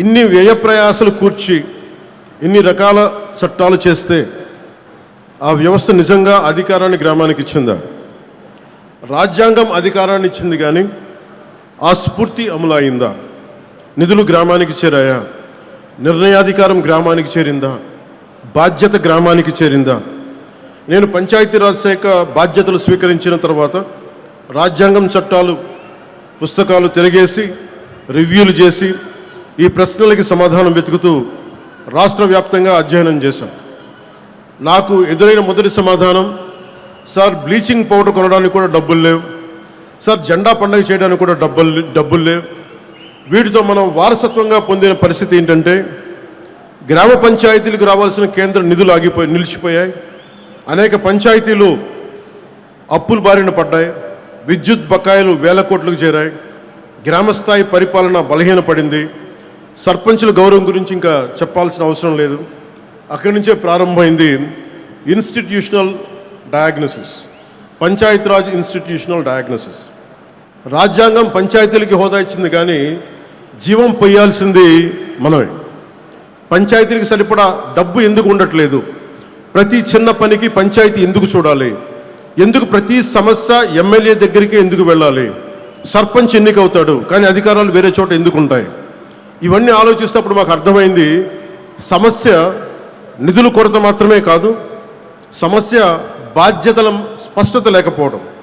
ఇన్ని వ్యయ ప్రయాసాలు కూర్చి ఇన్ని రకాల చట్టాలు చేస్తే ఆ వ్యవస్థ నిజంగా అధికారాన్ని గ్రామానికి ఇచ్చిందా? రాజ్యాంగం అధికారాన్ని ఇచ్చింది కానీ ఆ స్ఫూర్తి అమలు అయిందా? నిధులు గ్రామానికి చేరాయా? నిర్ణయాధికారం గ్రామానికి చేరిందా? బాధ్యత గ్రామానికి చేరిందా? నేను పంచాయతీరాజ్ శాఖ బాధ్యతలు స్వీకరించిన తర్వాత రాజ్యాంగం చట్టాలు పుస్తకాలు తిరిగేసి రివ్యూలు చేసి ఈ ప్రశ్నలకి సమాధానం వెతుకుతూ రాష్ట్ర వ్యాప్తంగా అధ్యయనం చేశాం. నాకు ఎదురైన మొదటి సమాధానం, సార్ బ్లీచింగ్ పౌడర్ కొనడానికి కూడా డబ్బులు లేవు, సార్ జెండా పండుగ చేయడానికి కూడా డబ్బులు లేవు. వీటితో మనం వారసత్వంగా పొందిన పరిస్థితి ఏంటంటే గ్రామ పంచాయతీలకు రావాల్సిన కేంద్ర నిధులు నిలిచిపోయాయి. అనేక పంచాయతీలు అప్పుల బారిన పడ్డాయి. విద్యుత్ బకాయిలు వేల కోట్లకు చేరాయి. గ్రామస్థాయి పరిపాలన బలహీనపడింది. సర్పంచుల గౌరవం గురించి ఇంకా చెప్పాల్సిన అవసరం లేదు. అక్కడి నుంచే ప్రారంభమైంది institutional diagnosis, Panchayati Raj institutional diagnosis. రాజ్యాంగం పంచాయతీలకి హోదా ఇచ్చింది కానీ జీవం పొయ్యాల్సింది మనమే. పంచాయతీలకు సరిపడా డబ్బు ఎందుకు ఉండట్లేదు? ప్రతి చిన్న పనికి పంచాయతీ ఎందుకు చూడాలి? ఎందుకు ప్రతి సమస్య ఎమ్మెల్యే దగ్గరికి ఎందుకు వెళ్ళాలి? సర్పంచ్ ఎన్నికవుతాడు కానీ అధికారాలు వేరే చోట ఎందుకు ఉంటాయి? ఇవన్నీ ఆలోచిస్తేప్పుడు మాకు అర్థమైంది, సమస్య నిధుల కొరత మాత్రమే కాదు, సమస్య బాధ్యతల స్పష్టత లేకపోవడం.